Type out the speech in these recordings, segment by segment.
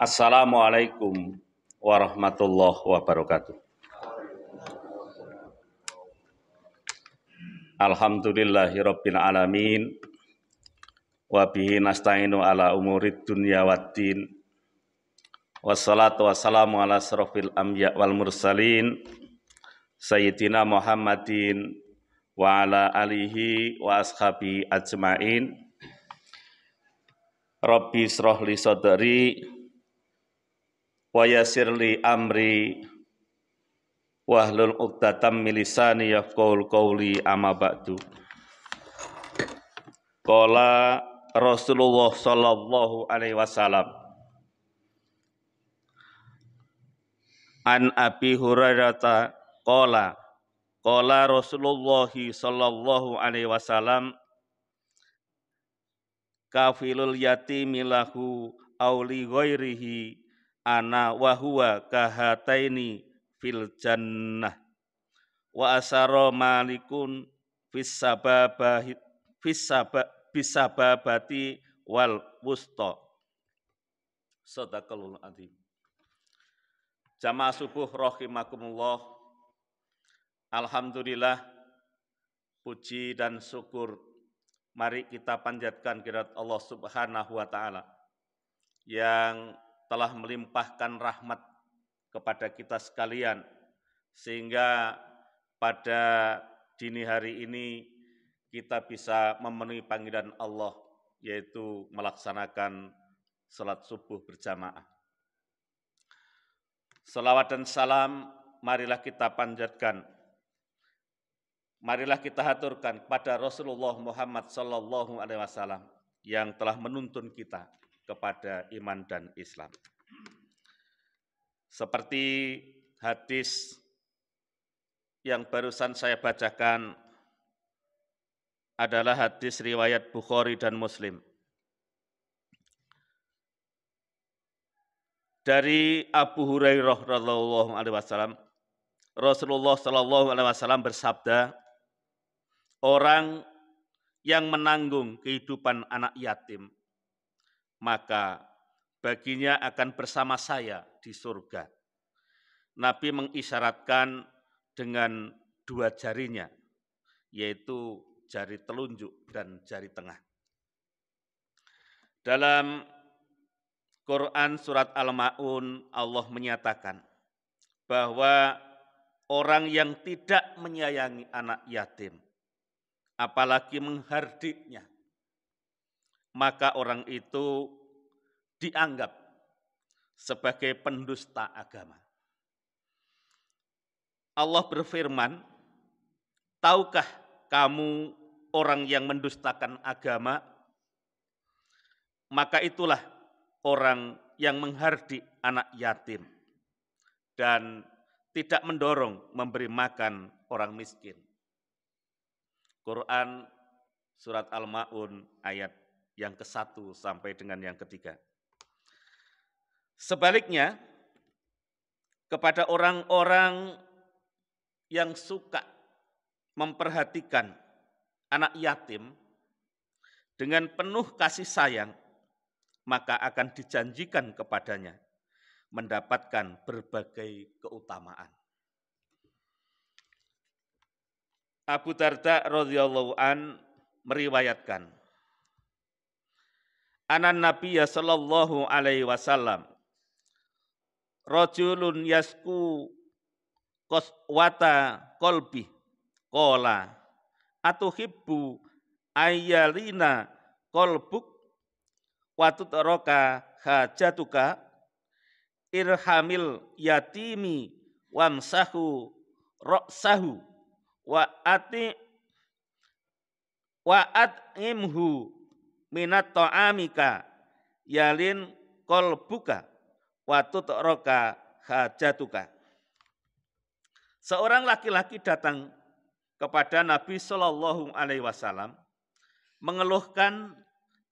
Assalamualaikum warahmatullahi wabarakatuh. Alhamdulillahirabbil alamin wa bihi nasta'inu ala umurid dunya waddin. Wassalatu wassalamu ala asrofil anbiya wal mursalin sayyidina Muhammadin wa ala alihi wa ashabi ajmain. Rabbi shrah li sadri wa yassir li amri wahlul 'uqdatam min lisani yafqahul qawli amma ba'du. Qala Rasulullah sallallahu alaihi wasallam an Abi Hurairah qala Rasulullah sallallahu alaihi wasallam kafilul yatimi lahu aw li ghairihi ana wa huwa kahataini fil jannah wa asara malikun bisababati wal wusta. Shadaqallahul adzim. Jamaah subuh rahimakumullah. Alhamdulillah, puji dan syukur mari kita panjatkan kehadirat Allah Subhanahu wa taala yang telah melimpahkan rahmat kepada kita sekalian sehingga pada dini hari ini kita bisa memenuhi panggilan Allah, yaitu melaksanakan salat subuh berjamaah. Salawat dan salam marilah kita panjatkan, marilah kita haturkan kepada Rasulullah Muhammad sallallahu alaihi wasallam yang telah menuntun kita kepada iman dan Islam. Seperti hadis yang barusan saya bacakan adalah hadis riwayat Bukhari dan Muslim. Dari Abu Hurairah radhiyallahu alaihi wasallam, Rasulullah sallallahu alaihi wasallam bersabda, orang yang menanggung kehidupan anak yatim, maka baginya akan bersama saya di surga. Nabi mengisyaratkan dengan dua jarinya, yaitu jari telunjuk dan jari tengah. Dalam Quran surat Al-Ma'un, Allah menyatakan bahwa orang yang tidak menyayangi anak yatim, apalagi menghardiknya, maka orang itu dianggap sebagai pendusta agama. Allah berfirman, tahukah kamu orang yang mendustakan agama? Maka itulah orang yang menghardik anak yatim dan tidak mendorong memberi makan orang miskin. Quran surat Al-Ma'un ayat yang ke-1 sampai dengan yang ke-3. Sebaliknya, kepada orang-orang yang suka memperhatikan anak yatim dengan penuh kasih sayang, maka akan dijanjikan kepadanya mendapatkan berbagai keutamaan. Abu Darda radhiyallahu an meriwayatkan, anan Nabiyya sallallahu alaihi wasallam rajulun yasku qaswata qalbi qala atuhibbu ayyalina qalbuk wa tutraka hajatuka irhamil yatimi wamsahu ra'sahu wa at'imhu minat ta'amika yalin qalbuka wa tutraka hajatuka. Seorang laki-laki datang kepada Nabi Shallallahu alaihi wasallam mengeluhkan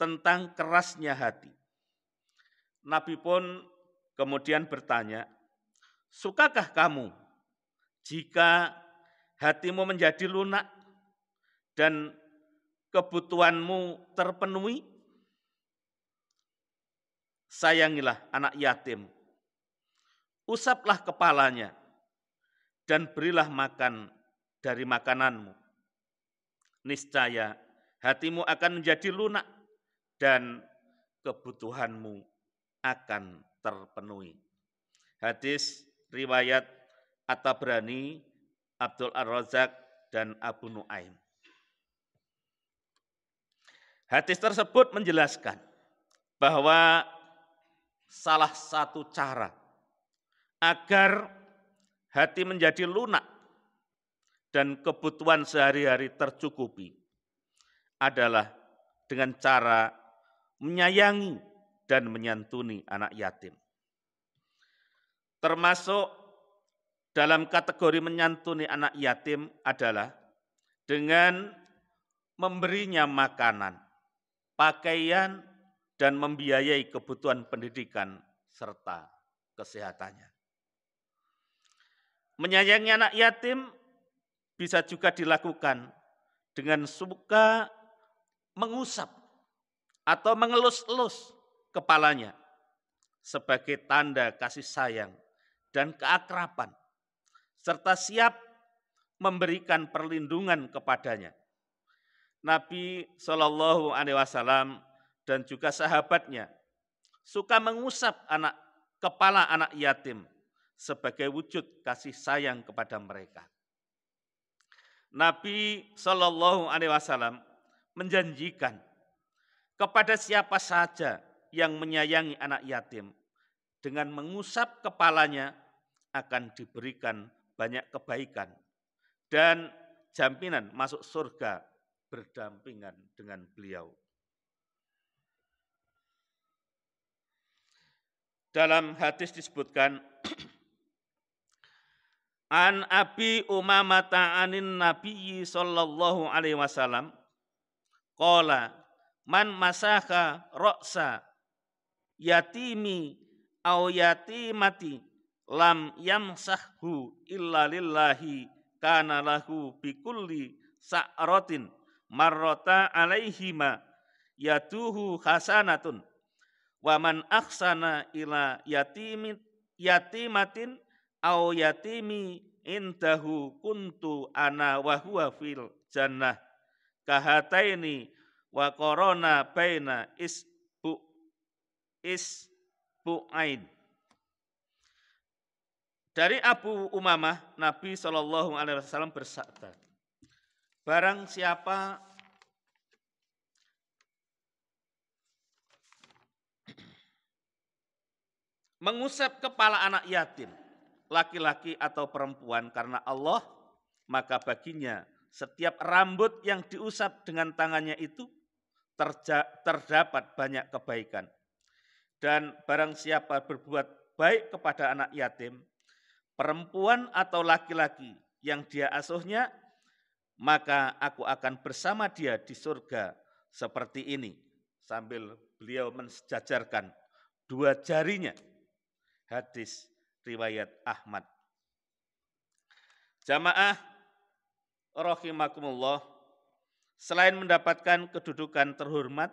tentang kerasnya hati. Nabi pun kemudian bertanya, sukakah kamu jika hatimu menjadi lunak dan kebutuhanmu terpenuhi? sayangilah anak yatim, usaplah kepalanya, dan berilah makan dari makananmu. Niscaya hatimu akan menjadi lunak dan kebutuhanmu akan terpenuhi. Hadis riwayat At-Tabrani, Abdul Ar-Razzaq, dan Abu Nuaim. Hadis tersebut menjelaskan bahwa salah satu cara agar hati menjadi lunak dan kebutuhan sehari-hari tercukupi adalah dengan cara menyayangi dan menyantuni anak yatim. Termasuk dalam kategori menyantuni anak yatim adalah dengan memberinya makanan, pakaian, dan membiayai kebutuhan pendidikan serta kesehatannya. Menyayangi anak yatim bisa juga dilakukan dengan suka mengusap atau mengelus-elus kepalanya sebagai tanda kasih sayang dan keakraban, serta siap memberikan perlindungan kepadanya. Nabi Shallallahu Alaihi Wasallam dan juga sahabatnya suka mengusap kepala anak yatim sebagai wujud kasih sayang kepada mereka. Nabi Shallallahu Alaihi Wasallam menjanjikan kepada siapa saja yang menyayangi anak yatim, dengan mengusap kepalanya akan diberikan banyak kebaikan dan jaminan masuk surga berdampingan dengan beliau. Dalam hadis disebutkan, An Abi Umamah anin Nabiyyi sallallahu alaihi wasallam qala man masaka ra'sa yatimi aw yatimati lam yamsahhu illa lillahi kana lahu bikulli sa'ratin marrata alaihima yaduhu hasanatun wa man ahsana ila yatimatin aw yatimi indahu kuntu ana wa huwa fil jannah kahataini wa korona baina isbu'ain. Dari Abu Umamah, Nabi Shallallahu Alaihi Wasallam bersabda, barang siapa mengusap kepala anak yatim, laki-laki atau perempuan karena Allah, maka baginya setiap rambut yang diusap dengan tangannya itu terdapat banyak kebaikan. Dan barang siapa berbuat baik kepada anak yatim, perempuan atau laki-laki yang dia asuhnya, maka aku akan bersama dia di surga seperti ini. Sambil beliau mensejajarkan dua jarinya. Hadis riwayat Ahmad. Jamaah rahimakumullah, selain mendapatkan kedudukan terhormat,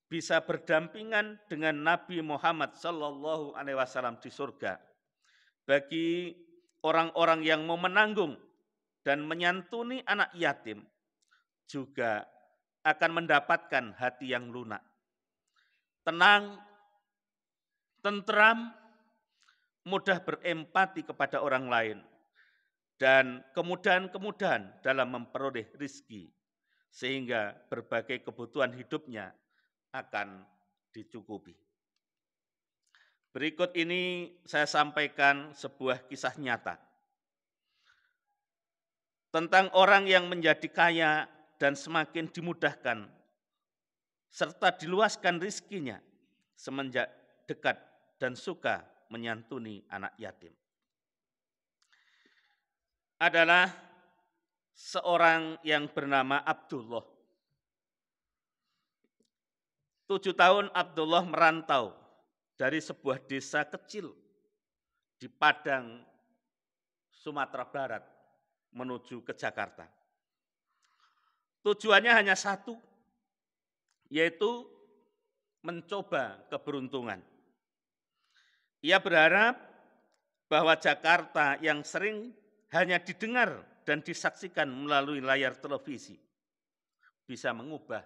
bisa berdampingan dengan Nabi Muhammad Sallallahu Alaihi Wasallam di surga. Bagi orang-orang yang mau menanggung dan menyantuni anak yatim, juga akan mendapatkan hati yang lunak, tenang, tentram, mudah berempati kepada orang lain, dan kemudahan-kemudahan dalam memperoleh rizki, sehingga berbagai kebutuhan hidupnya akan dicukupi. Berikut ini saya sampaikan sebuah kisah nyata tentang orang yang menjadi kaya dan semakin dimudahkan serta diluaskan rizkinya semenjak dekat dan suka menyantuni anak yatim. Adalah seorang yang bernama Abdullah. 7 tahun Abdullah merantau dari sebuah desa kecil di Padang, Sumatera Barat menuju ke Jakarta. Tujuannya hanya satu, yaitu mencoba keberuntungan Ia berharap bahwa Jakarta yang sering hanya didengar dan disaksikan melalui layar televisi bisa mengubah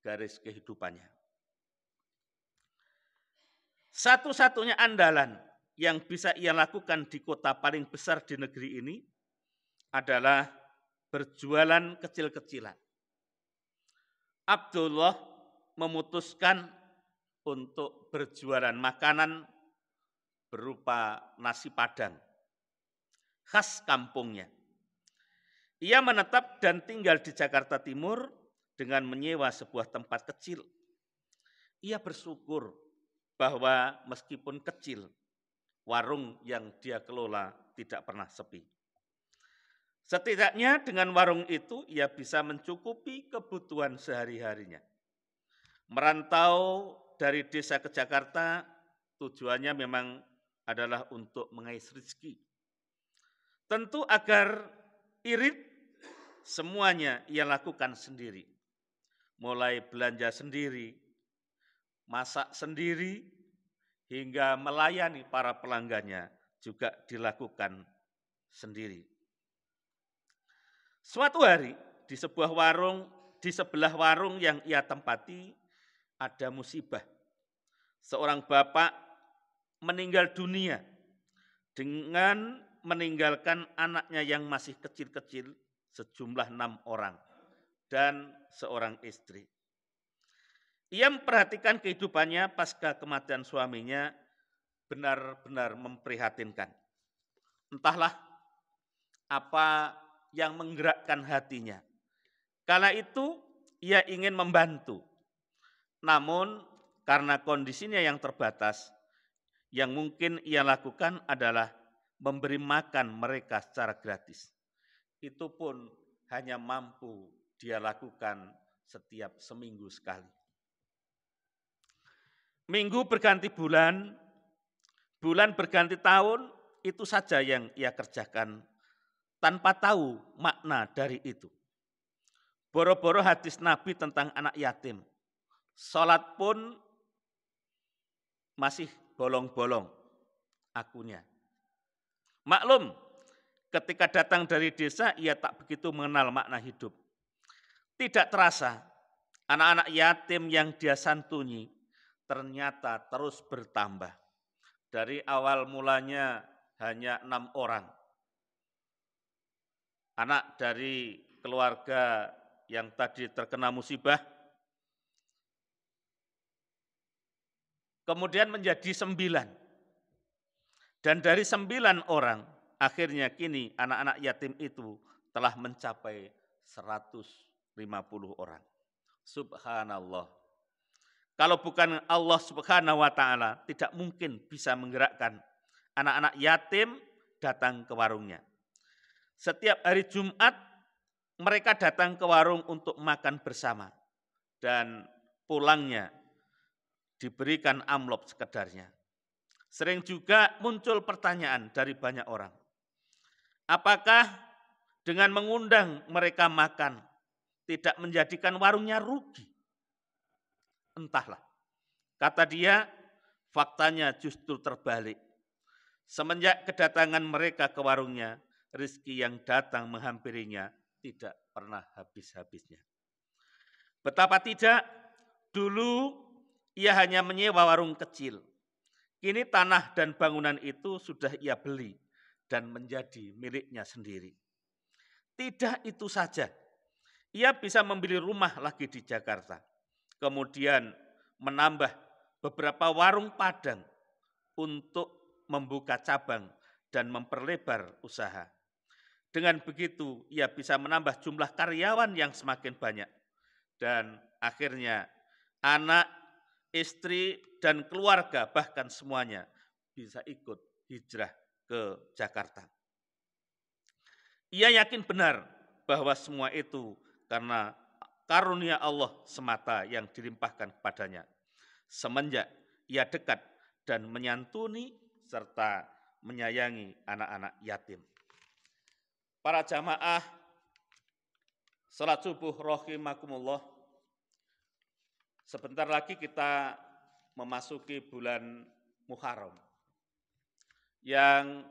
garis kehidupannya. Satu-satunya andalan yang bisa ia lakukan di kota paling besar di negeri ini adalah berjualan kecil-kecilan. Abdullah memutuskan untuk berjualan makanan berupa nasi Padang khas kampungnya. Ia menetap dan tinggal di Jakarta Timur dengan menyewa sebuah tempat kecil. Ia bersyukur bahwa meskipun kecil, warung yang dia kelola tidak pernah sepi. Setidaknya dengan warung itu ia bisa mencukupi kebutuhan sehari-harinya. Merantau dari desa ke Jakarta tujuannya memang adalah untuk mengais rezeki. Tentu agar irit semuanya ia lakukan sendiri. Mulai belanja sendiri, masak sendiri, hingga melayani para pelanggannya juga dilakukan sendiri. Suatu hari di sebelah warung yang ia tempati ada musibah. Seorang bapak meninggal dunia dengan meninggalkan anaknya yang masih kecil-kecil sejumlah 6 orang dan seorang istri. Ia memperhatikan kehidupannya pasca kematian suaminya benar-benar memprihatinkan. Entahlah apa yang menggerakkan hatinya. Kala itu ia ingin membantu. Namun karena kondisinya yang terbatas, yang mungkin ia lakukan adalah memberi makan mereka secara gratis. Itu pun hanya mampu dia lakukan setiap seminggu sekali. Minggu berganti bulan, bulan berganti tahun, itu saja yang ia kerjakan tanpa tahu makna dari itu. Boro-boro hadis Nabi tentang anak yatim. Salat pun masih bolong-bolong akunya. Maklum, ketika datang dari desa, ia tak begitu mengenal makna hidup. Tidak terasa, anak-anak yatim yang dia santuni ternyata terus bertambah. Dari awal mulanya hanya 6 orang. Anak dari keluarga yang tadi terkena musibah, kemudian menjadi 9. Dan dari 9 orang, akhirnya kini anak-anak yatim itu telah mencapai 150 orang. Subhanallah. Kalau bukan Allah Subhanahu wa Ta'ala, tidak mungkin bisa menggerakkan anak-anak yatim datang ke warungnya. Setiap hari Jumat, mereka datang ke warung untuk makan bersama. Dan pulangnya diberikan amplop sekedarnya. Sering juga muncul pertanyaan dari banyak orang. Apakah dengan mengundang mereka makan, tidak menjadikan warungnya rugi? Entahlah. Kata dia, faktanya justru terbalik. Semenjak kedatangan mereka ke warungnya, rezeki yang datang menghampirinya tidak pernah habis-habisnya. Betapa tidak, dulu ia hanya menyewa warung kecil. Kini tanah dan bangunan itu sudah ia beli dan menjadi miliknya sendiri. Tidak itu saja, ia bisa membeli rumah lagi di Jakarta. Kemudian menambah beberapa warung Padang untuk membuka cabang dan memperlebar usaha. Dengan begitu, ia bisa menambah jumlah karyawan yang semakin banyak. Dan akhirnya anak, istri, dan keluarga bahkan semuanya bisa ikut hijrah ke Jakarta. Ia yakin benar bahwa semua itu karena karunia Allah semata yang dilimpahkan kepadanya. Semenjak ia dekat dan menyantuni serta menyayangi anak-anak yatim. Para jamaah salat subuh rahimakumullah. Sebentar lagi kita memasuki bulan Muharram. yang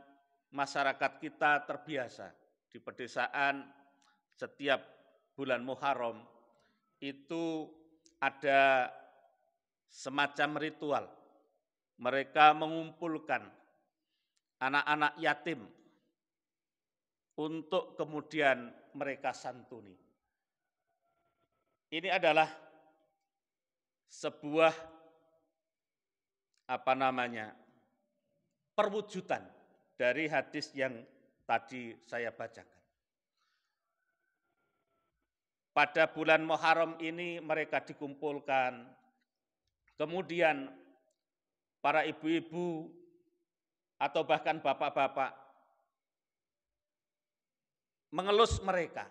masyarakat kita terbiasa di pedesaan setiap bulan Muharram itu ada semacam ritual. Mereka mengumpulkan anak-anak yatim untuk kemudian mereka santuni. Ini adalah sebuah perwujudan dari hadis yang tadi saya bacakan. Pada bulan Muharram ini mereka dikumpulkan, kemudian para ibu-ibu atau bahkan bapak-bapak mengelus mereka,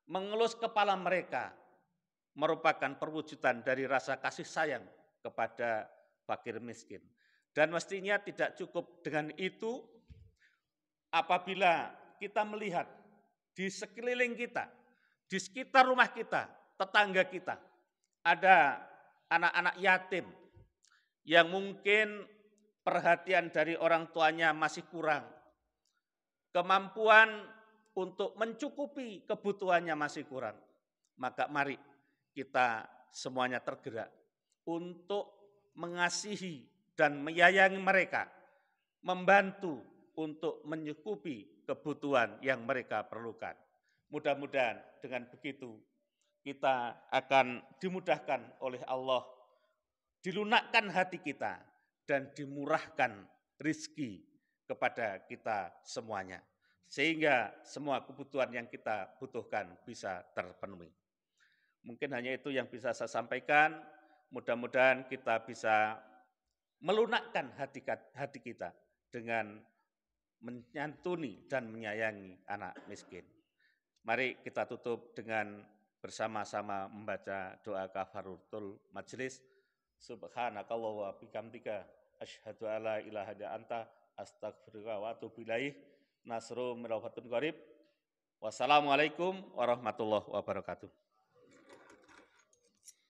mengelus kepala mereka, merupakan perwujudan dari rasa kasih sayang kepada fakir miskin. Dan mestinya tidak cukup dengan itu, apabila kita melihat di sekeliling kita, di sekitar rumah kita, tetangga kita, ada anak-anak yatim yang mungkin perhatian dari orang tuanya masih kurang, kemampuan untuk mencukupi kebutuhannya masih kurang, maka mari kita semuanya tergerak untuk mengasihi dan menyayangi mereka, membantu untuk mencukupi kebutuhan yang mereka perlukan. Mudah-mudahan dengan begitu kita akan dimudahkan oleh Allah, dilunakkan hati kita, dan dimurahkan rizki kepada kita semuanya. Sehingga semua kebutuhan yang kita butuhkan bisa terpenuhi. Mungkin hanya itu yang bisa saya sampaikan. Mudah-mudahan kita bisa melunakkan hati kita dengan menyantuni dan menyayangi anak miskin. Mari kita tutup dengan bersama-sama membaca doa kafaratul majelis. Subhanakallah wa bihamdika asyhadu alla ilaha illa anta astaghfiruka wa atubu ilaih. Nasru min Wassalamualaikum warahmatullahi wabarakatuh.